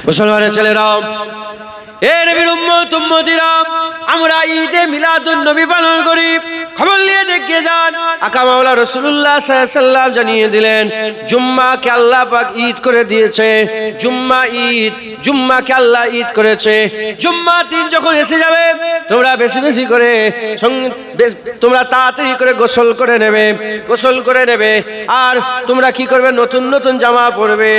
মুসলমানের ছেলেরা, এ নবীর উম্মত উম্মতিরা, আমরা ঈদে মিলাদুন নবী পালন করি। খবর নিয়ে দেখে যান, আকা মাওলা রাসূলুল্লাহ সাল্লাল্লাহু আলাইহি সাল্লাম জানিয়ে দিলেন, জুম্মাকে আল্লাহ পাক ঈদ করে দিয়েছে। জুম্মাকে আল্লাহ ঈদ করেছে। জুম্মার দিন যখন এসে যাবে, তোমরা বেশি বেশি করে তোমরা তাড়াতাড়ি করে গোসল করে নেবে। আর তোমরা কি করবে? নতুন নতুন জামা পরবে।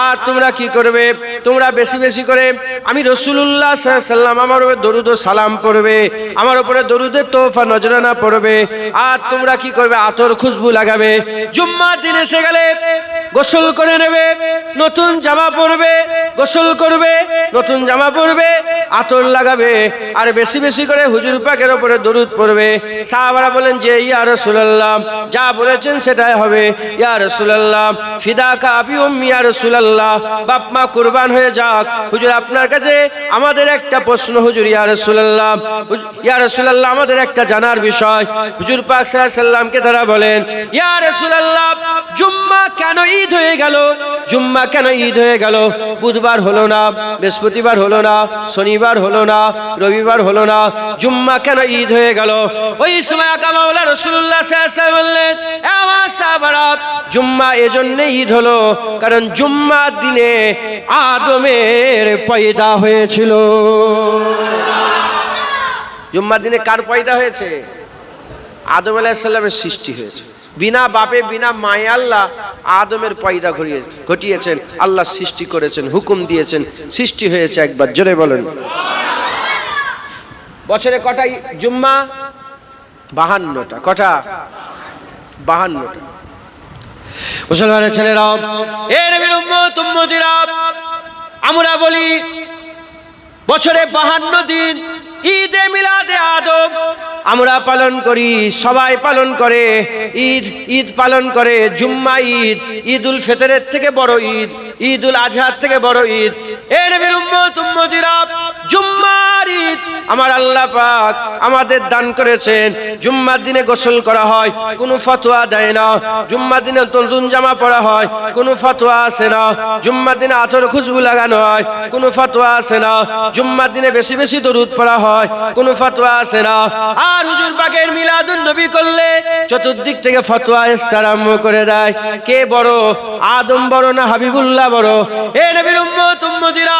আর তোমরা কি করবে? তোমরা বেশি বেশি করে আমি রাসূলুল্লাহ সাল্লাল্লাহু আলাইহি সাল্লাম আমার উপরে দরুদ ও সালাম পড়বে, আমার উপরে দরুদে তোফা নজরানা পড়বে। আর তোমরা কি করবে? আতর খুশবু লাগাবে। জুম্মার দিন এসে গেলে গোসল করে নেবে, নতুন জামা পরবে, গোসল করবে, নতুন জামা পরবে, আতর লাগাবে। আর বেশি বেশি করে হুজুর পাকের উপরে দরুদ পড়বে। সাহাবারা বলেন যে ইয়া রাসূলুল্লাহ, যা বলেছেন সেটাই হবে। ইয়া রাসূলুল্লাহ, ফিদাকা আবি উম্মি, ইয়া রাসূলুল্লাহ, বাপ মা কুরবান হয়ে যাক। হুজুর আপনার কাছে আমাদের একটা প্রশ্ন। হুজুর ইয়া রাসূলুল্লাহ, আমাদের একটা জানার বিষয়। হুজুর পাক সাল্লাল্লাহু আলাইহি সাল্লামকে তারা বলেন, ইয়া রাসূলুল্লাহ, জুম্মা কেন ঈদ হয়ে গেল? জুম্মা কেন ঈদ হয়ে গেল? বুধবার হলো না, বৃহস্পতিবার হলো না, শনিবার হলো না, রবিবার হলো না, জুম্মা কেন ঈদ হয়ে গেল? ওই সময় আকা মাওলা রাসূলুল্লাহ সাল্লাল্লাহু আলাইহি সাল্লাম বললেন, এ আমার সাহাবারা, জুম্মা এজন্য ঈদ হলো কারণ জুম্মার দিনে আদমের পয়দা হয়েছিল। জুম্মার দিনে কার পয়দা হয়েছে? আদম আলাইহিস সালামের সৃষ্টি হয়েছে। বিনা বাপে বিনা মায়ে আল্লাহ আদমের পয়দা ঘটিয়েছেন। আল্লাহ সৃষ্টি করেছেন, হুকুম দিয়েছেন, সৃষ্টি হয়েছে একবার। জোরে বলেন। বছরে কটা জুম্মা? 52টা। কটা? 52টা। মুসলমানের ছেলেরা, এ নবীর উম্মত উম্মতিরা, আমরা বলি বছরে 52 দিন ঈদে মিলাদে আদম আমরা পালন করি, সবাই পালন করে। ঈদ পালন করে। জুম্মা ঈদ, ঈদুল ফিতরের থেকে বড় ঈদ, ঈদুল আজহার থেকে বড় ঈদ। এ নবীর উম্মত উম্মতিরা, জুম্মার ঈদ আমার আল্লাহ পাক আমাদের দান করেছেন। জুম্মার দিনে গোসল করা হয়, কোনো ফতোয়া দেয় না। জুম্মার দিনে নতুন জামা পরা হয়, কোনো ফতোয়া আসে না। জুম্মার দিনে আতর খুশবু লাগানো হয়, কোনো ফতোয়া আসে না। জুম্মার দিনে বেশি বেশি দরুদ পড়া হয়, কোনো ফতোয়া আসে না। আর হুজুর পাকের মিলাদুন নবী করলে চতুর্দিক থেকে ফতোয়া আসতে আরম্ভ করে দেয়। কে বড়? আদম বড় না হাবিবুল্লাহ বড়? এ নবীর উম্মত উম্মতিরা,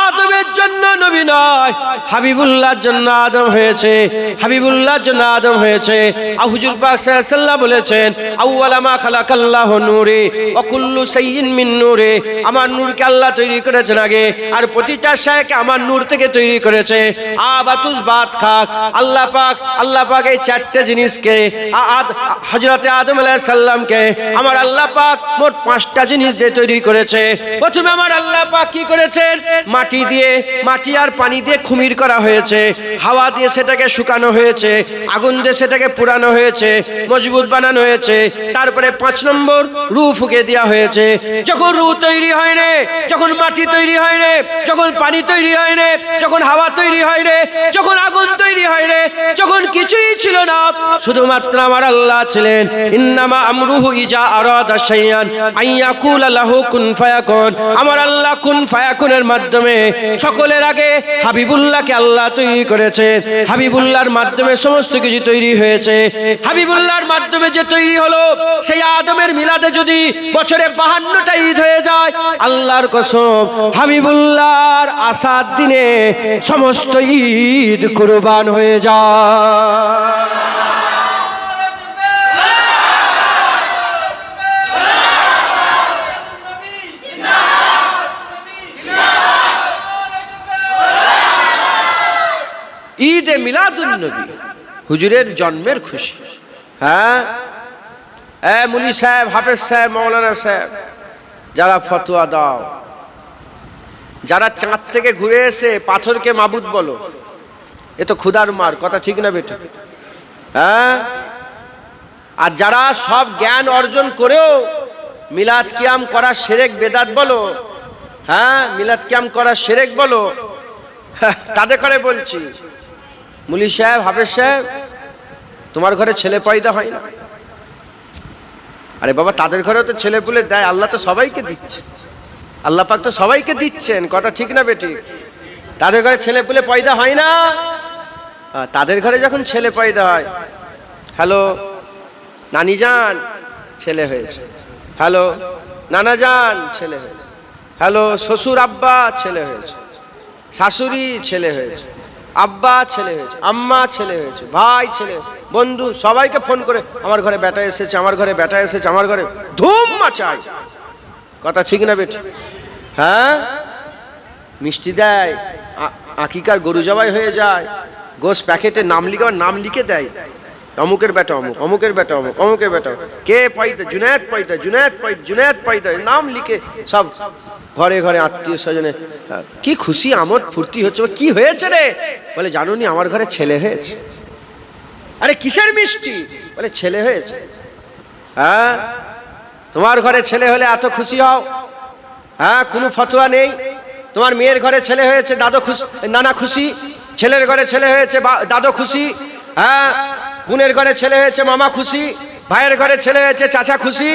আদমের জন্য নবী নয়, হাবিবুল্লাহর জন্য আদম হয়েছে। হাবিবুল্লাহর জন্য আদম হয়েছে। আর হুজুর পাক সাল্লাল্লাহু আলাইহি সাল্লাম বলেছেন, আউয়ালা মা খালাকাল্লাহু নূরে ওয়া কুল্লু শাইইন মিন নূরে। আমার নূরকে আল্লাহ তৈরি করেছেন আগে, আর প্রতিটা শাইকে আমার নূর থেকে তৈরি করেছে। আবাতুস বাত খাক, আল্লাহ পাক এই চারটে জিনিসকে হযরতে আদম আলাইহিস সালামকে আমার আল্লাহ পাক মোট 5টা জিনিস দিয়ে তৈরি করেছে। প্রথমে আমার আল্লাহ পাক কি করেছেন? মাটি আর পানি দিয়ে খুমির করা হয়েছে, হাওয়া দিয়ে সেটাকে শুকানো হয়েছে, আগুন দিয়ে সেটাকে পুরানো হয়েছে, মজবুত বানানো হয়েছে। তারপরে 5 নম্বর রূহ ফুঁকে দেওয়া হয়েছে। যখন রূহ তৈরি হয় রে, যখন মাটি তৈরি হয় রে, যখন পানি তৈরি হয় রে, যখন হাওয়া তৈরি হয় রে, যখন আগুন তৈরি হয় রে, যখন কিছুই ছিল না, শুধুমাত্র আমার আল্লাহ ছিলেন। ইন্নামা আমরুহু ইজা আরাদা শাইআন আইয়াকুলা লাহু কুন ফায়াকুন। আমার আল্লাহ কুন ফায়াকুনের মাধ্যমে সকলের আগে হাবিবুল্লাহকে আল্লাহ তৈরি করেছেন। হাবিবুল্লাহর মাধ্যমে সমস্ত কিছু তৈরি হয়েছে। হাবিবুল্লাহর মাধ্যমে যে তৈরি হলো, সেই আদমের মিলাদে যদি বছরে 52টা ঈদ হয়ে যায়, আল্লাহর কসম হাবিবুল্লাহর আসার দিনে সমস্ত ঈদ কুরবান হয়ে যায়। ঈদে মিলাদুন নবী, হুজুরের জন্মের খুশি। হ্যাঁ, মুলি সাহেব, হাফেজ সাহেব, মাওলানা সাহেব, যারা ফতোয়া দাও, যারা চাঁদ থেকে ঘুরে এসে পাথরকে মাবুদ বলো, এ তো খুদার মার কথা, ঠিক না বেটা? হ্যাঁ, আর যারা সব জ্ঞান অর্জন করেও মিলাদ কিয়াম করা শিরক বেদাত বলো, হ্যাঁ, মিলাদ কিয়াম করা শিরক বলো, তাদের করে বলছি, মুলি সাহেব, হাফেজ সাহেব, তোমার ঘরে ছেলে পয়দা হয় না? আরে বাবা, তাদের ঘরেও তো ছেলে পুলে দেয়, আল্লাহ তো সবাইকে দিচ্ছে। আল্লাহ পাক তো সবাইকে দিচ্ছেন, কথা ঠিক না বেঠিক? তাদের ঘরে ছেলে পুলে পয়দা হয় না? তাদের ঘরে যখন ছেলে পয়দা হয়, হ্যালো নানি যান ছেলে হয়েছে, হ্যালো নানা যান ছেলে হয়েছে, হ্যালো শ্বশুর আব্বা ছেলে হয়েছে, শাশুড়ি ছেলে হয়েছে, আব্বা ছেলে হয়েছে, আম্মা ছেলে হয়েছে, ভাই ছেলে, বন্ধু সবাইকে ফোন করে আমার ঘরে বেটা এসেছে, আমার ঘরে বেটা এসেছে, আমার ঘরে ধুম মাচায়, কথা ঠিক না বেটি? হ্যাঁ, মিষ্টি দেয়, আকিকার গরু জবাই হয়ে যায়, গোশ প্যাকেটে নাম লিখে দেয়, অমুকের বেটা অমুক, অমুকের বেটা অমুক, অমুকের বেটা কে পয়দা, জুনায়েদ পয়দা, জুনায়েদ পয়দা, নাম লিখে সব ঘরে ঘরে আত্মীয় স্বজনে কি খুশি আমোদ ফুর্তি হচ্ছে। কি হয়েছে রে? বলে জানুনি আমার ঘরে ছেলে হয়েছে। আরে কিসের মিষ্টি? বলে ছেলে হয়েছে। হ্যাঁ, তোমার ঘরে ছেলে হলে এত খুশি হও? হ্যাঁ, কোনো ফতোয়া নেই। তোমার মেয়ের ঘরে ছেলে হয়েছে দাদু খুশি, নানা খুশি, ছেলের ঘরে ছেলে হয়েছে দাদু খুশি, হ্যাঁ বোনের ঘরে ছেলে হয়েছে মামা খুশি, ভাইয়ের ঘরে ছেলে হয়েছে চাচা খুশি,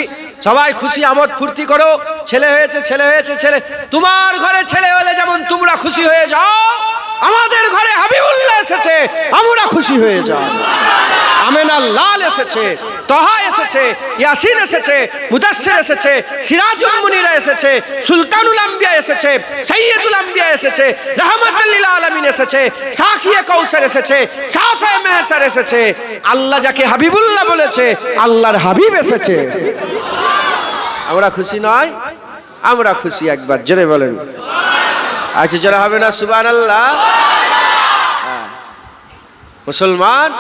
সবাই খুশি আমোদ ফুর্তি করো, ছেলে হয়েছে ছেলে হয়েছে ছেলে। তোমার ঘরে ছেলে হলে যেমন তোমরা খুশি হয়ে যাও, আমাদের ঘরে হাবিবুল্লাহ এসেছে আমরা খুশি হয়ে যাও। আমেনা লাল এসেছে, তহা এসেছে, ইয়াসিন এসেছে, মুদাসসির এসেছে, সিরাজুল মুনিরা এসেছে, সুলতানুল আম্বিয়া এসেছে, সাইয়্যিদুল আম্বিয়া এসেছে, রাহমাতুল লিল আলামিন এসেছে, সাকিয়ে কাউসার এসেছে, সাফায়ে মেহসার এসেছে। আল্লাহ যাকে হাবিবুল্লাহ বলেছে আল্লাহর হাবিব এসেছে। আমরা খুশি নয়? আমরা খুশি, একবার জোরে বলেন। আচ্ছা যারা হবে না সুবহানাল্লাহ। মুসলমান,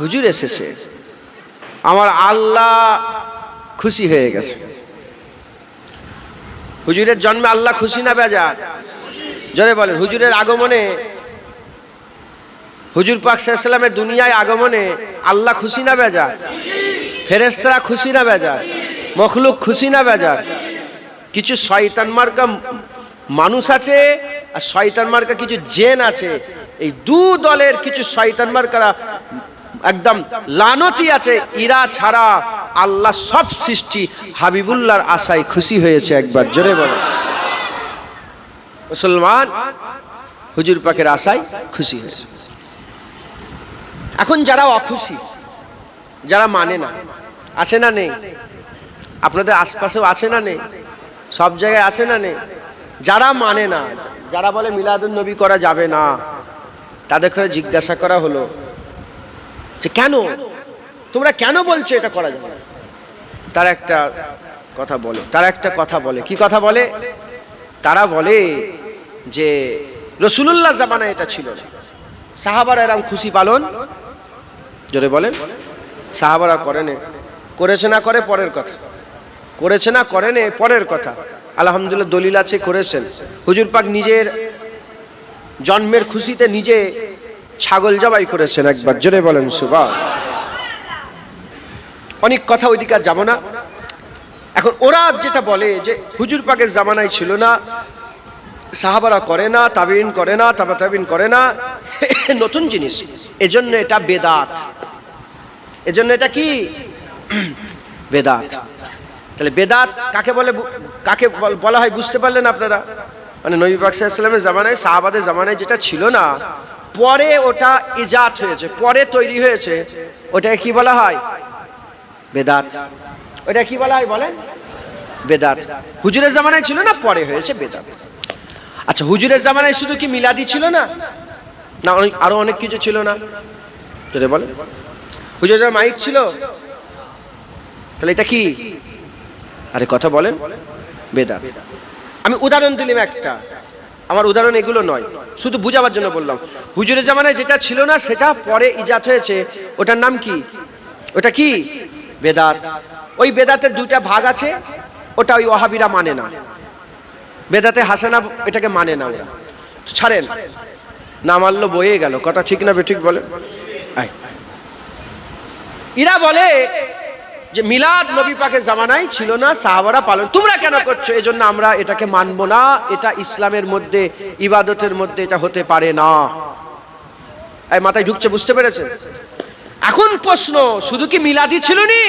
হুজুর এসেছে, আমার আল্লাহ খুশি হয়ে গেছে। হুজুরের জন্মে আল্লাহ খুশি না বেজার? জোরে বলেন। হুজুরের আগমনে, হুজুর পাক সাল্লাল্লাহু আলাইহি ওয়াসাল্লামের দুনিয়ায় আগমনে আল্লাহ খুশি না বেজার? ফেরেশতারা খুশি না বেজার? মখলুক খুশি না বেজার? কিছু শয়তান মার্কা মানুষ আছে আর শয়তান মার্কা কিছু জিন আছে। এই দু দলের কিছু শয়তান মার্কারা একদম লানতি আছে। ইরা ছাড়া আল্লাহ সব সৃষ্টি হাবিবুল্লাহর আশায় খুশি হয়েছে, একবার জোরে বলো। মুসলমান হুজুর পাকের আশায় খুশি হয়েছে। এখন যারা অখুশি, যারা মানে না, আছে না নেই? আপনাদের আশপাশেও আছে না নেই? সব জায়গায় আছে না নেই? যারা মানে না, যারা বলে মিলাদুন নবী করা যাবে না, তাদের করে জিজ্ঞাসা করা হলো যে কেন তোমরা কেন বলছো এটা করা যাবে না? তারা একটা কথা বলে, কি কথা বলে? তারা বলে যে রাসূলুল্লাহ জামানায় এটা ছিল না, সাহাবারা এরকম খুশি পালন, জোরে বলেন, সাহাবারা করেছে না করে পরের কথা, করেছে না করেন পরের কথা। আলহামদুলিল্লাহ দলিল আছে করেছেন। হুজুর পাক নিজের জন্মের খুশিতে নিজে ছাগল জবাই করেছেন, একবার জোরে বলেন সুবহান। অনেক কথা ওইদিকে আর যাব না। এখন ওরা যেটা বলে যে হুজুর পাকের জামানায় ছিল না, সাহাবারা করে না, তাবিঈন করে না, তাবা তাবিঈন করে না, নতুন জিনিস, এজন্য এটা বেদাত, এজন্য এটা কি বেদাত। তাহলে বেদাত কাকে বলে, কাকে বলা হয় বুঝতে পারলেন আপনারা? মানে নবী পাক সাল্লাল্লাহু আলাইহি ওয়াসাল্লামের জামানায়, সাহাবাদের জামানায় যেটা ছিল না, পরে ওটা ইজাত হয়েছে, পরে তৈরি হয়েছে, ওটাকে কি বলা হয়? বেদাত। ওটা কি বলা হয় বলেন? বেদাত। হুজুরের জামানায় ছিল না, পরে হয়েছে বেদাত। আচ্ছা, হুজুরের জামানায় শুধু কি মিলাদি ছিল না? না আরো অনেক কিছু ছিল না? যদি বলেন হুজুরের মাইক ছিল, তাহলে এটা কি? আরে কথা বলেন, বেদাত। আমি উদাহরণ দিলাম একটা, আমার উদাহরণ এগুলো নয়, শুধু বুঝাবার জন্য বললাম। হুজুরের জামানায় যেটা ছিল না সেটা পরে ইজাত হয়েছে, ওটার নাম কি? ওটা কি? বেদাত। ওই বেদাতের দুইটা ভাগ আছে, ওটা ওই ওয়াহাবিরা মানে না, বেদাতে হাসানা এটাকে মানে না, ওরা ছাড়েন না, মানলো বয়ে গেল, কথা ঠিক না বেঠিক বলে? এরা বলে যে মিলাদ নবী পাকের জামানায় ছিল না, সাহাবারা পালন, তোমরা কেন করছো? এজন্য আমরা এটাকে মানবো না, এটা ইসলামের মধ্যে, ইবাদতের মধ্যে এটা হতে পারে না। এই মাথায় ঢুকছে, বুঝতে পেরেছেন? এখন প্রশ্ন, শুধু কি মিলাদি ছিল নি?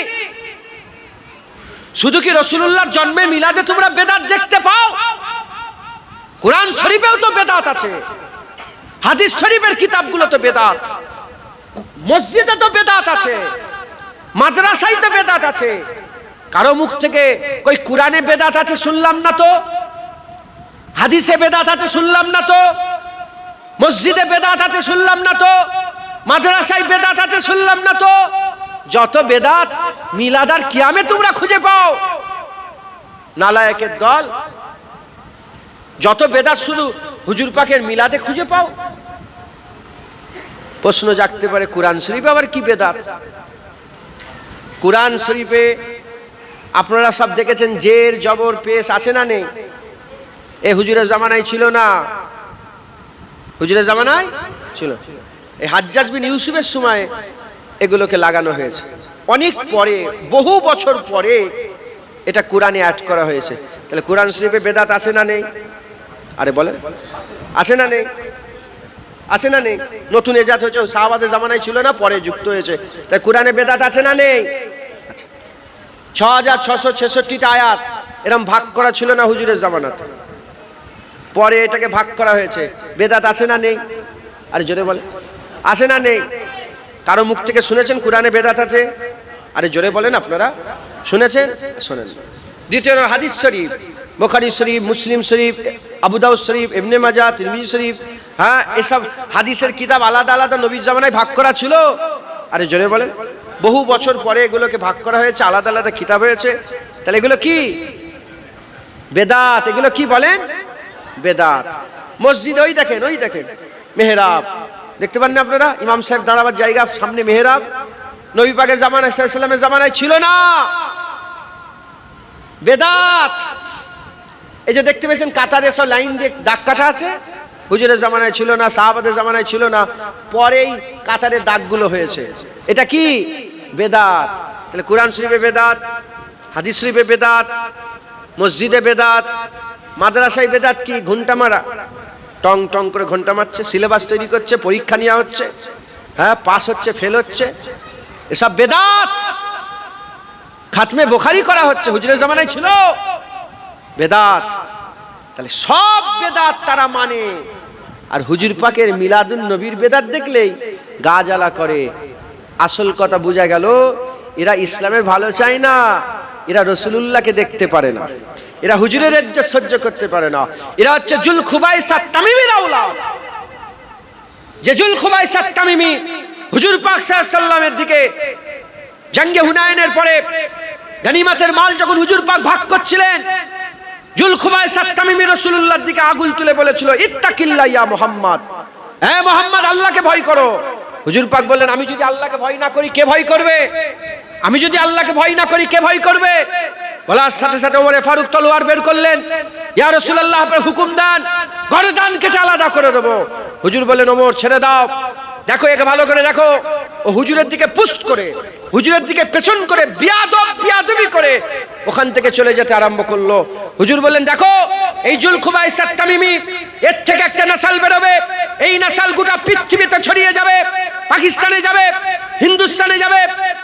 শুধু কি রাসূলুল্লাহর জন্মে মিলাদে তোমরা বেদাত দেখতে পাও? কোরআন শরীফেও তো বেদাত আছে, হাদিস শরীফের কিতাবগুলো তো বেদাত, মসজিদে তো বেদাত আছে, মাদ্রাসায় তো বেদাত আছে। কারো মুখ থেকে কই কোরআনে বেদাত আছে শুনলাম না তো, হাদিসে বেদাত আছে শুনলাম না তো, মসজিদে বেদাত আছে শুনলাম না তো, মাদ্রাসায় বেদাত আছে শুনলাম না তো। যত বেদাত মিলাদ আর কিয়ামে তোমরা খুঁজে পাও, নালায়েকের দল। যত বেদাত শুধু হুজুর পাকের মিলাদে খুঁজে পাও। প্রশ্ন জাগতে পারে কোরআন শরীফে আবার কি বেদাত? কোরআন শরীফে আপনারা সব দেখেছেন জের জবর পেশ আছে না নেই? এই হুজুরের জামানায় ছিল না, হুজুরের জামানায় ছিল। এই হাজ্জাজ বিন ইউসুফের সময় এগুলোকে লাগানো হয়েছে, অনেক পরে, বহু বছর পরে এটা কোরআনে অ্যাড করা হয়েছে। তাহলে কোরআন শরীফে বেদাত আছে না নেই? আরে বলেন, আছে না নেই? আছে না নেই? নতুন এজাত হয়েছে, সাহাবাদের জামানায় ছিল না, পরে যুক্ত হয়েছে। তাই কোরআনে বেদাত আছে না নেই? 6666টা আয়াত এরকম ভাগ করা ছিল না হুজুরের জামানাতে, পরে এটাকে ভাগ করা হয়েছে। বেদাত আছে না নেই? আরে জোরে বলেন, আছে না নেই? কারো মুখ থেকে শুনেছেন কোরআনে বেদাত আছে? আরে জোরে বলেন, আপনারা শুনেছেন? শোনেন। দ্বিতীয় হাদিস শরীফ, বুখারী শরীফ, মুসলিম শরীফ, আবু দাউদ শরীফ, ইবনে মাজাহ, তিরমিজি শরীফ, হ্যাঁ, এসব হাদিসের কিতাব আলাদা আলাদা নবীর জামানায় ভাগ করা ছিল। আরে জোরে বলেন, বহু বছর পরে এগুলোকে ভাগ করা হয়েছে, আলাদা আলাদা কিতাব হয়েছে। তাহলে এগুলো কি? বেদাত। এগুলো কি বলেন? বেদাত। মসজিদ ওই দেখেন, ওই দেখেন মেহরাব দেখতে পান না আপনারা? ইমাম সাহেব দাঁড়াবার জায়গা, সামনে মেহরাব। নবী পাকের জামানায়, সাল্লাল্লাহু আলাইহি ওয়াসাল্লামের জামানায় ছিল না, বেদাত। এই যে দেখতে পেয়েছেন কাতারে সব লাইন দিয়ে দাগ কাটা আছে, হুজুরের জামানায় ছিল না, সাহাবাদের জামানায় ছিল না, পরেই কাতারের দাগগুলো হয়েছে। এটা কি? বেদাত। তাহলে কোরআন শরীফে বেদাত, হাদিস শরীফে বেদাত, মসজিদে বেদাত, মাদ্রাসায় বেদাত কি? ঘন্টা মারা, টং টং করে ঘন্টা মারছে, সিলেবাস তৈরি করছে, পরীক্ষা নেওয়া হচ্ছে, হ্যাঁ, পাস হচ্ছে, ফেল হচ্ছে, এসব বেদাত। খাতমে বুখারী করা হচ্ছে, হুজুরের জামানায় ছিল বেদাত। তাহলে সব বেদাত তারা মানে। আর হুজুর পাকের মিলাদুন নবীর বেদাত দেখলেই গা জ্বালা করে। আসল কথা বোঝা গেল, এরা ইসলামের ভালো চায় না, এরা রাসূলুল্লাহকে দেখতে পারে না, এরা হুজুরের ইজ্জত সহ্য করতে পারে না। এরা হচ্ছে জুল খুবাইসা তামিমির আওলাদ। যে জুল খুবাইসা তামিমি হুজুর পাক সাল্লাল্লাহু আলাইহি ওয়াসাল্লামের দিকে জঙ্গে হুনাইনের পরে গনিমতের মাল যখন হুজুর পাক ভাগ করছিলেন, জুল খুবাইসা তামিমি রাসূলুল্লাহর দিকে আগুল তুলে বলেছিল, ইত্তাকিল্লাহ ইয়া মুহাম্মদ, হে মুহাম্মদ, আল্লাহকে ভয় করো। হুজুর পাক বললেন, আমি যদি আল্লাহকে ভয় না করি কে ভয় করবে? আমি যদি আল্লাহকে ভয় না করি কে ভয় করবে? বলার সাথে সাথে ওমরে ফারুক তলোয়ার বের করলেন, ইয়া রাসূলুল্লাহ, আপনি হুকুম দেন, গর্দান কেটে আলাদা করে দেব। হুজুর বললেন, ওমর ছেড়ে দাও, দেখো একে ভালো করে দেখো। ও হুজুরের দিকে পুস্ট করে, হুজুরের দিকে পেছন করে বিয়াদবি করে ওখান থেকে চলে যেতে আরম্ভ করলো। হুজুর বললেন, দেখো এই জুল খুবাইসা তামিমি, এর থেকে একটা নাসাল বেরোবে, এই নাসাল গোটা পৃথিবীতে ছড়িয়ে যাবে, পাকিস্তানে যাবে, হিন্দুস্তানে যাবে,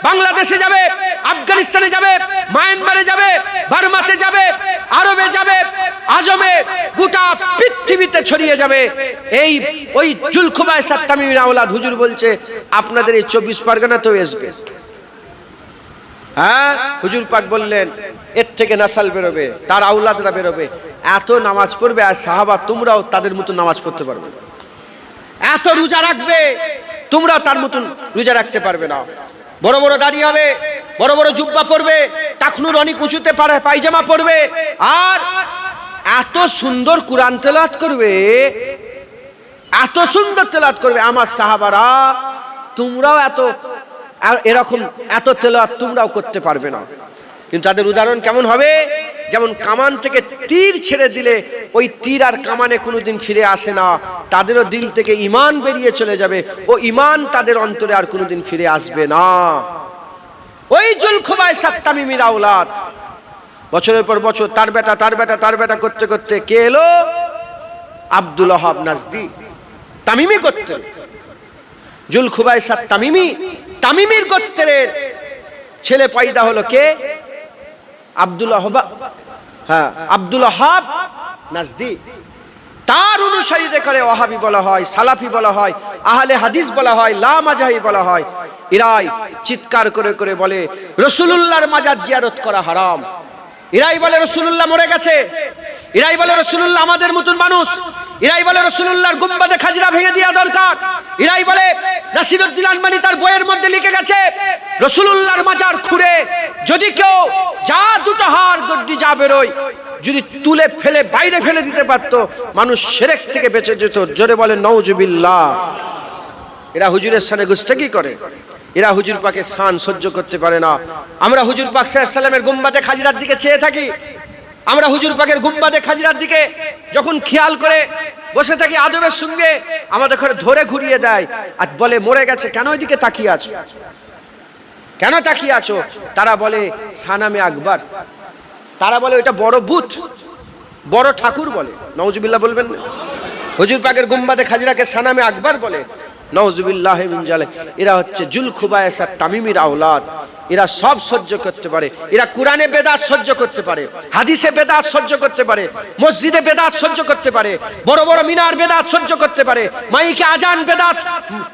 বাংলাদেশে যাবে, আফগানিস্তানে যাবে, মায়ানমারে যাবে, বার্মাতে যাবে, আরবে যাবে, আজমে, গোটা পৃথিবীতে ছড়িয়ে যাবে। এই ওই জুল খুবাইসা তামিমির আওলাদ। হুজুর বলছে, আপনাদের এই 24 পরগনাতেও আসবে। হ্যাঁ, হুজুর পাক বললেন, এর থেকে নাসাল বেরোবে, তার আওলাদরা বেরোবে, এত নামাজ পড়বে, আর সাহাবা তোমরাও তাদের মতো নামাজ পড়তে পারবে, এত রোজা রাখবে, তোমরাও তার মতন রোজা রাখতে পারবে না। বড় বড় দাড়ি হবে, বড় বড় জুব্বা পরবে, টাকনুর অনেক উঁচুতে পায়জামা পরবে, আর এত সুন্দর কোরআন তেলাওয়াত করবে, এত সুন্দর তেলাওয়াত করবে। আমার সাহাবারা, তোমরাও এরকম এত তেলাওয়াত তোমরাও করতে পারবে না। কিন্তু তাদের উদাহরণ কেমন হবে? যেমন কামান থেকে তীর ছেড়ে দিলে ওই তীর আর কামানে কোনোদিন ফিরে আসে না, তাদেরও দিল থেকে ঈমান বেরিয়ে চলে যাবে, ও ঈমান তাদের অন্তরে আর কোনোদিন ফিরে আসবে না। ওই জুল খুবাইসা তামিমির আওলাদ, বছরের পর বছর তার বেটা তার বেটা তার বেটা করতে করতে কে এলো? আব্দুল ওয়াহাব নাজদি, তামিমি করতে। জুল খুবাইসা তামিমি, তামিমির গোত্রের ছেলে পয়দা হলো কে? আব্দুল ওয়াহাব, হ্যাঁ, আব্দুল ওয়াহাব নাজদি। তার অনুসারীদের করে ওয়াহাবি বলা হয়, সালাফি বলা হয়, আহলে হাদিস বলা হয়, লামাজাহি বলা হয়। এরাই চিৎকার করে করে বলে রাসূলুল্লাহর মাজার জিয়ারত করা হারাম। এরাই বলে রাসূলুল্লাহ মরে গেছে। এরাই বলে রাসূলুল্লাহ আমাদের মতন মানুষ। এরাই বলে রাসূলুল্লাহর গুম্বাদে খাজরা ভেঙে দেওয়া দরকার। এরাই বলে নাসিরউদ্দিন আলমানি তার বইয়ের মধ্যে লিখে গেছে রাসূলুল্লাহর মাজার খুঁড়ে যদি কেউ যা দুটো হাড় গড্ডি যা বেরোয় যদি তুলে ফেলে বাইরে ফেলে দিতে পারতো, মানুষ শিরক থেকে বেঁচে যেত। জোরে বলে নাউজুবিল্লাহ। এরা হুজুরের শানে গুস্তাখি করে। এরা হুজুর পাকের শান সহ্য করতে পারে না। আমরা হুজুর পাক সাল্লাল্লাহু আলাইহি ওয়াসাল্লামের গুম্বাদে খাজরার দিকে চেয়ে থাকি। আমরা হুজুর পাকের গুম্বাদে খাজরার দিকে যখন খেয়াল করে বসে থাকি আদবের সঙ্গে, আমাদের ঘরে ধরে ঘুরিয়ে দেয় আর বলে মরে গেছে, কেন ওইদিকে তাকিয়ে আছো, কেন তাকিয়ে আছো? তারা বলে সানামে আকবর, তারা বলে ওইটা বড় ভূত, বড় ঠাকুর বলে। নাউজুবিল্লাহ বলবেন না? হুজুর পাকের গুম্বাদে খাজরাকে সানামে আকবর বলে। নাউজুবিল্লাহ মিন জালিক। এরা হচ্ছে জুলখুবায়সা তামিমির আওলাদ। এরা সব সহ্য করতে পারে। এরা কোরআনে বেদাত সহ্য করতে পারে, হাদিসে বেদাত সহ্য করতে পারে, মসজিদে বেদাত সহ্য করতে পারে, বড় বড় মিনার বেদাত সহ্য করতে পারে, মাইকে আজান বেদাত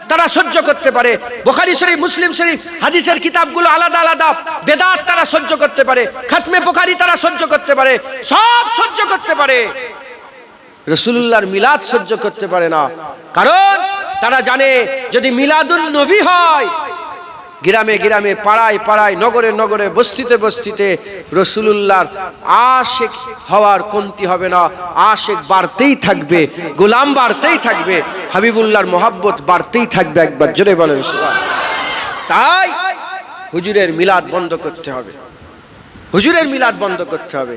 তারা সহ্য করতে পারে, বুখারী শরীফ, মুসলিম শরীফ, হাদিসের কিতাবগুলো আলাদা আলাদা বেদাত তারা সহ্য করতে পারে, খাতমে বুখারী তারা সহ্য করতে পারে, সব সহ্য করতে পারে। রাসূলুল্লাহর মিলাদ সহ্য করতে পারে না, কারণ তারা জানে যদি মিলাদুন নবী হয়, গ্রামে গ্রামে, পাড়ায় পাড়ায়, নগরে নগরে, বস্তিতে বস্তিতে রাসূলুল্লাহর আশিক হওয়ার কমতি হবে না। আশিক বাড়তেই থাকবে, গোলাম বাড়তেই থাকবে, হাবিবুল্লাহর মহব্বত বাড়তেই থাকবে। একবার জোরে বলেন সুবহানাল্লাহ। তাই হুজুরের মিলাদ বন্ধ করতে হবে, হুজুরের মিলাদ বন্ধ করতে হবে।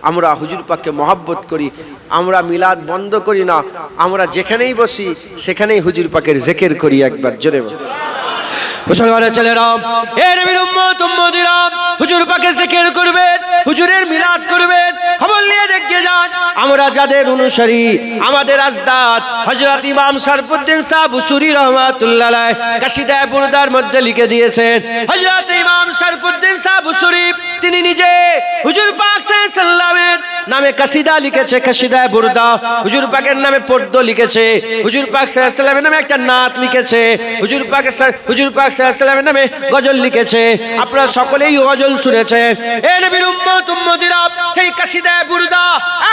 আমরা হুজুর পাককে মহব্বত করি, আমরা মিলাদ বন্ধ করি না। আমরা যেখানেই বসি সেখানেই হুজুর পাকের জিকির করি। একবার জোরে বলেন মুসলমানের ছেলেরা, এ নবীর উম্মত উম্মতিরা, হুজুর পাকে জিকির করবেন, হুজুরের মিলাদ করবেন। খবর নিয়ে দেখে যান, আমরা যাদের অনুসারী, আমাদের আজদাদ হযরত ইমাম শরফুদ্দীন সাহেব বুসুরি রহমাতুল্লাহ আলাইহি কাসিদায়ে বুরদার মধ্যে লিখে দিয়েছেন। হযরত ইমাম শরফুদ্দীন সাহেব বুসুরি তিনি নিজে হুজুর পাক সাল্লাল্লাহু আলাইহি সাল্লামের নামে কাসিদা লিখেছে, কাসিদায়ে বুরদা। হুজুর পাকের নামে পদ্য লিখেছে, হুজুর পাক সাল্লাল্লাহু আলাইহি সাল্লামের নামে একটা নাত লিখেছে, হুজুর পাক সাল্লাল্লাহু আলাইহি সাল্লামের নামে গজল লিখেছে। আপনারা সকলেই গজল শুনেছেন। এ নবীর উম্মত উম্মতিরা, সেই কাসিদায়ে বুরদা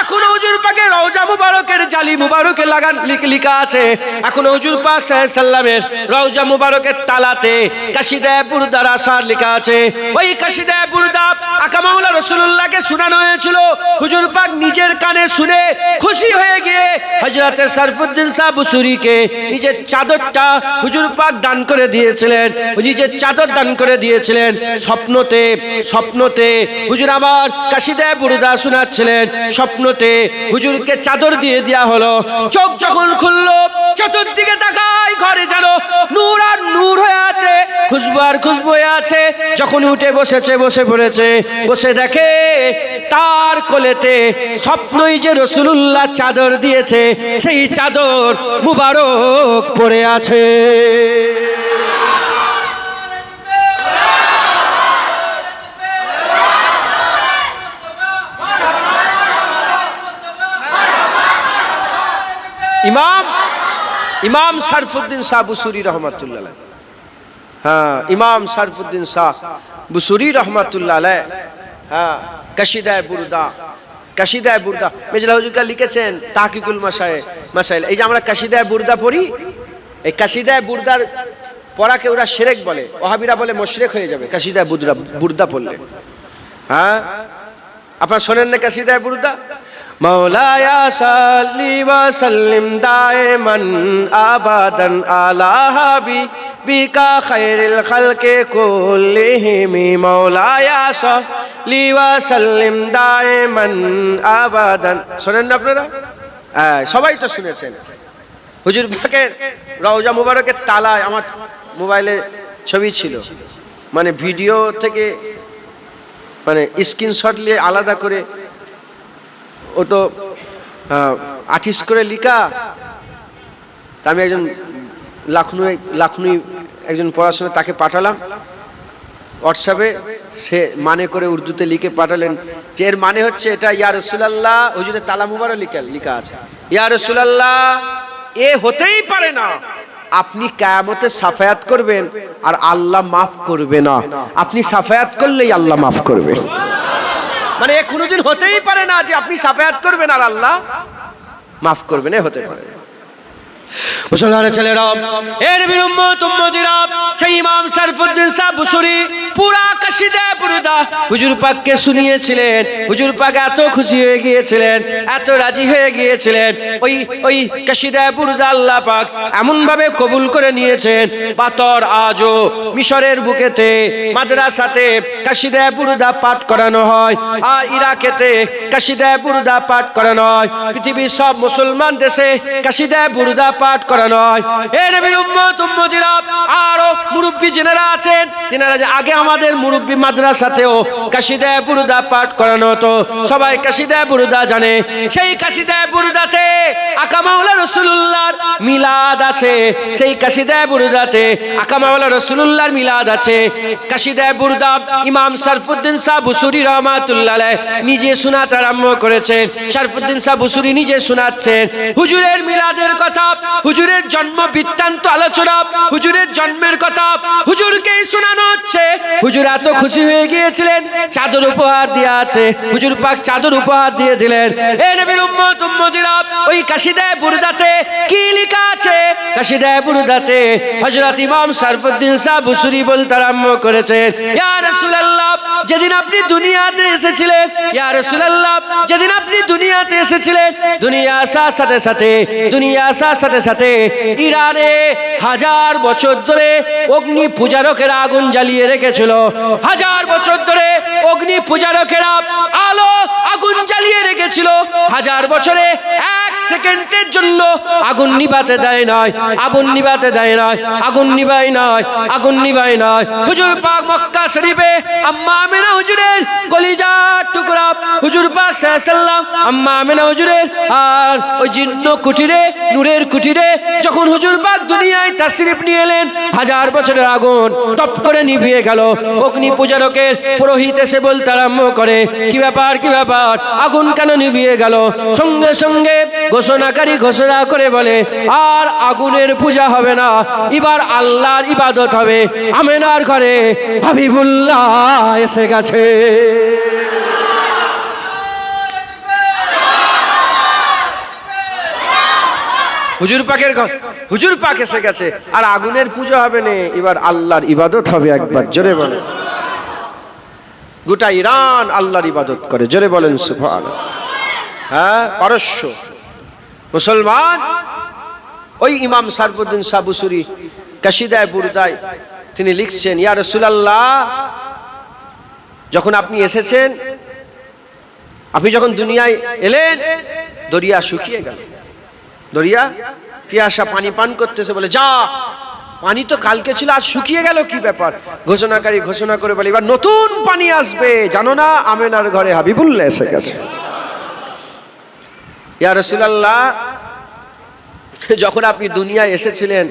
এখনো হুজুর পাকের রওজা মুবারকের জালি মুবারকে লাগান লেখা আছে। এখনো হুজুর পাক সাল্লাল্লাহু আলাইহি সাল্লামের রওজা মুবারকের তালাতে কাসিদায়ে বুরদার আসার লেখা আছে। ওই কাসিদায়ে বুরদা আকা মাওলা রাসূলুল্লাহকে শোনানো হয়েছিল। হুজুর পাক নিজের কানে শুনে খুশি হয়ে গিয়ে হযরত শরফুদ্দীন সাহেব বুসুরিকে নিজের চাদরটা হুজুর পাক দান করে দিয়েছিলেন, নিজের চাদর দান করে দিয়েছিলেন। স্বপ্নতে স্বপ্নতে হুজুর আমার কাসিদায়ে বুরদা শোনাচ্ছিলেন, স্বপ্নতে হুজুরকে চাদর দিয়ে দেয়া হলো। চোখ যখন খুললো, চতুর্দিকে তাকায়, ঘরে যেন নূর আর নূর হয়ে আছে, খুশবু আর খুশবু হয়ে আছে। যখন উঠে বসেছে, বসে পড়েছে, বসে দেখে তার কোলেতে স্বপ্নই যে রাসূলুল্লাহ চাদর দিয়েছে, সেই চাদর মুবারক পড়ে আছে। ইমাম শরফুদ্দীন শাহ বুসুরি রহমাতুল্লাহ আলাইহি, হ্যাঁ ইমাম শরফুদ্দীন শাহ বুসুরি রহমাতুল্লাহ আলাইহি, হ্যাঁ কাসিদায়ে বুরদা, কাসিদায়ে বুরদা মেজলা হুজুরকে লিখেছেন তাহকিকুল মাসাইল। এই যে আমরা কাসিদায়ে বুরদা পড়ি, এই কাসিদায়ে বুরদার পড়াকে ওরা শিরক বলে, ওয়াহাবিরা বলে মুশরিক হয়ে যাবে কাসিদায়ে বুরদা পড়লে। হ্যাঁ আপনারা শোনেন না কাসিদায়ে বুরদা? মাওলায়া সাল্লি ওয়া সাল্লিম দাইমান আবাদান আলা হাবিবিকা খায়রিল খালকি কুল্লিহিম। মাওলায়া সাল্লি ওয়া সাল্লিম দাইমান আবাদান। শোনেন না আপনারা? সবাই তো শুনেছেন। হুজুর পাকের রওজা মুবারকের তালায় আমার মোবাইলে ছবি ছিল, মানে ভিডিও থেকে মানে স্ক্রিনশট নিয়ে আলাদা করে, ও তো আর্টিস্ট করে লিখা। তা আমি একজন লাখনৌ একজন পড়াশোনা তাকে পাঠালাম, হোয়াটসঅ্যাপে সে মানে করে উর্দুতে লিখে পাঠালেন যে এর মানে হচ্ছে এটা, ইয়া রাসূলুল্লাহ, হুজুরের তালা মুবারক লেখা আছে, ইয়া রাসূলুল্লাহ এ হতেই পারে না, আপনি কিয়ামতে সাফায়াত করবেন আর আল্লাহ মাফ করবে না, আপনি সাফায়াত করলেই আল্লাহ মাফ করবে। মানে এ কোনোদিন হতেই পারে না যে আপনি সাফায়াত করবেন আর আল্লাহ মাফ করবেন, এ হতে পারে না। মুসলমানের ছেলেরা, এ নবীর উম্মত উম্মতিরা, সেই ইমাম শরফুদ্দীন শাহ বুসুরি পুরা কাসিদা বুরদা হুজুর পাককে শুনিয়েছিলেন। হুজুর পাক এত খুশি হয়ে গিয়েছিলেন, এত রাজি হয়ে গিয়েছিলেন, ওই কাসিদা বুরদা আল্লাহ পাক এমন ভাবে কবুল করে নিয়েছেন, পাথর আজও মিশরের বুকেতে মাদ্রাসাতে কাসিদা বুরদা পাঠ করানো হয়, আর ইরাকেতে কাসিদা বুরদা পাঠ করানো হয়, পৃথিবীর সব মুসলমান দেশে কাসিদা বুরদা পাঠ করানো হয়। এ নবীর উম্মত উম্মতিরা, আরো মুরব্বি যারা আছেন তিনারা যে আগে আমাদের মুরব্বি মাদ্রাসাতেও কাসিদা বুরদা পাঠ করানো হতো, সবাই কাসিদা বুরদা জানে। সেই কাসিদা বুরদাতে আকা মাওলা রাসূলুল্লাহর মিলাদ আছে, সেই কাসিদা বুরদাতে আকা মাওলা রাসূলুল্লাহর মিলাদ আছে। কাসিদা বুরদা ইমাম শরফুদ্দীন শাহ বুসুরি রাহমাতুল্লাহ আলাইহি নিজে শোনাতে আরম্ভ করেছেন। শরফুদ্দীন শাহ বুসুরি নিজে শোনাচ্ছেন হুজুরের মিলাদের কথা, হুজুরের জন্ম বৃত্তান্ত আলোচনা, হুজুরের জন্মের কথা হুজুরকেই শোনানো হচ্ছে। হুজুর এত খুশি হয়ে গিয়েছিলেন, চাদর উপহার দিয়ে আছে, হুজুর পাক চাদর উপহার দিয়ে দিলেন। এ নবীর উম্মত উম্মতিরা, ওই কাসিদা বুরদাতে কি লেখা আছে? কাসিদা বুরদাতে হযরত ইমাম শরফুদ্দীন শাহ বুসুরি বলতে আরম্ভ করেছেন, ইয়া রাসূলুল্লাহ যেদিন আপনি দুনিয়াতে এসেছিলেন, ইয়া রাসূলুল্লাহ যেদিন আপনি দুনিয়াতে এসেছিলেন, দুনিয়া আসার সাথে সাথে ইরানে 1000 বছর ধরে অগ্নি পূজারকেরা আগুন জ্বালিয়ে রেখেছিল। 1000 বছর ধরে অগ্নি পূজারকেরা আলো আগুন জ্বালিয়ে রেখেছিল। 1000 বছরে 1 সেকেন্ডের জন্য আগুন নিভাতে দেয় নয়, আগুন নিভাতে দেয় নয়, আগুন নিভাই নয়, আগুন নিভাই নয়। হুজুর পাক মক্কা শরীফে আম্মা আমিনা হুজুরের কলিজার টুকরা হুজুর পাক সাল্লাল্লাহু আলাইহি ওয়াসাল্লাম আম্মা আমিনা হুজুরের আর ওই জিন্ন কুটিরে, নূরের কুটিরে যখন হুজুর পাক দুনিয়ায় তাশরিফ নিয়ে এলেন, 1000 বছরের আগুন টপ করে নিভিয়ে গেল। অগ্নি পূজারকের পুরোহিত এসে বলতে আরম্ভ করে, কি ব্যাপার, কি ব্যাপার, আগুন কেন নিভিয়ে গেল? সঙ্গে সঙ্গে ঘোষণাকারী ঘোষণা করে বলে, আর আগুনের পূজা হবে না, এবার আল্লাহর ইবাদত হবে। আমেনার ঘরে হাবিবুল্লাহ এসে গেছে। হুজুর পাক এসে গেছে, আর আগুনের পূজা হবে না, এবার আল্লাহর ইবাদত হবে। একবার জোরে বলেন। গোটা ইরান আল্লাহর ইবাদত করে, জোরে বলেন সুবহানাল্লাহ। হ্যাঁ, পারস্য মুসলমান। ওই ইমাম শরফুদ্দীন শাহ বুসুরি কাসিদা বুরদায় তিনি লিখছেন, ইয়া রাসূলুল্লাহ যখন আপনি এসেছেন, আপনি যখন দুনিয়ায় এলেন, দরিয়া শুকিয়ে গেল। দরিয়া পিয়াসা পানি পান করতেছে, বলে যা, পানি তো কালকে ছিল, আজ শুকিয়ে গেল, কি ব্যাপার? ঘোষণাকারী ঘোষণা করে বলে, এবার নতুন পানি আসবে, জানো না আমেনার ঘরে হাবিবুল্লাহ এসে গেছে। ইয়া রাসূলুল্লাহ যখন আপনি দুনিয়ায় এসেছিলেন,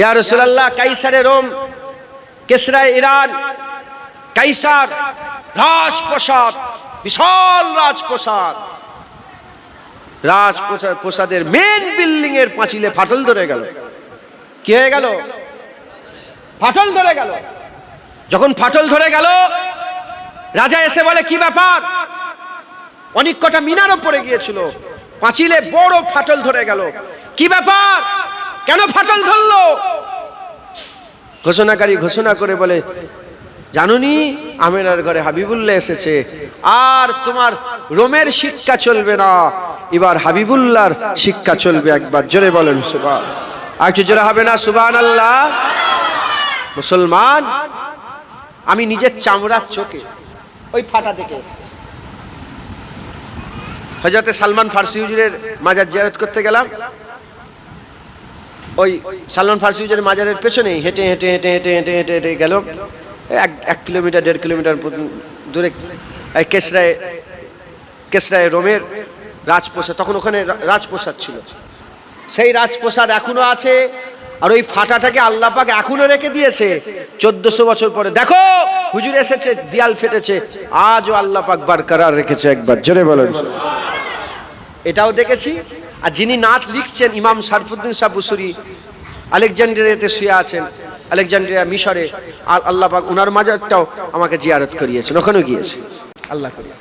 ইয়া রাসূলুল্লাহ কাইসারে রোম, কেসরায় ইরান, কাইসার রাজপ্রাসাদ, বিশাল রাজপ্রাসাদ, রাজপ্রাসাদের মেন বিল্ডিং এর পাঁচিলে ফাটল ধরে গেল। কি হয়ে গেল? ফাটল ধরে গেল। যখন ফাটল ধরে গেল, রাজা এসে বলে, কি ব্যাপার? অনেক কটা মিনারও পড়ে গিয়েছিল, পাঁচিলে বড় ফাটল ধরে গেল, কি ব্যাপার, কেন ফাটল ধরলো? ঘোষণাকারী ঘোষণা করে বলে, জানুনি আমেনার ঘরে হাবিবুল্লাহ এসেছে, আর তোমার রোমের শিক্ষা চলবে না, এবার হাবিবুল্লাহর শিক্ষা চলবে। একবার জোরে বলেন সুবহানাল্লাহ। আর কি জোরে হবে না সুবহানাল্লাহ? মুসলমান, আমি নিজের চামড়ার চোখে ওই ফাটা দেখে এসেছি। হযরতে সালমান ফারসি হুজুরের মাজার জিয়ারত করতে গেলাম। ওই সালমান ফারসি হুজুরের মাজারের পেছনেই হেঁটে হেঁটে হেঁটে হেঁটে হেঁটে হেঁটে হেঁটে গেল 1 কিলোমিটার 1.5 কিলোমিটার দূরে কেসরায় রোমের রাজপ্রাসাদ। তখন ওখানে রাজপ্রাসাদ ছিল, সেই রাজপ্রাসাদ এখনো আছে। আর ওই ফাটাটাকে আল্লাহ পাক এখনো রেখে দিয়েছে 1400 বছর পরে। দেখো হুজুর এসেছে, দেয়াল ফেটেছে, আজও আল্লাহ পাক বারকরার রেখেছে। একবার জোরে বলেন। এটাও দেখেছি। আর যিনি নাত লিখছেন ইমাম শরফুদ্দিন শাহ বুসরি, আলেকজান্দ্রিয়াতে শুয়ে আছেন, আলেকজান্দ্রিয়া মিশরে। আর আল্লাহ পাক ওনার মাজারটাও আমাকে জিয়ারত করিয়েছেন, ওখানেও গিয়েছে। আল্লাহ করিয়ে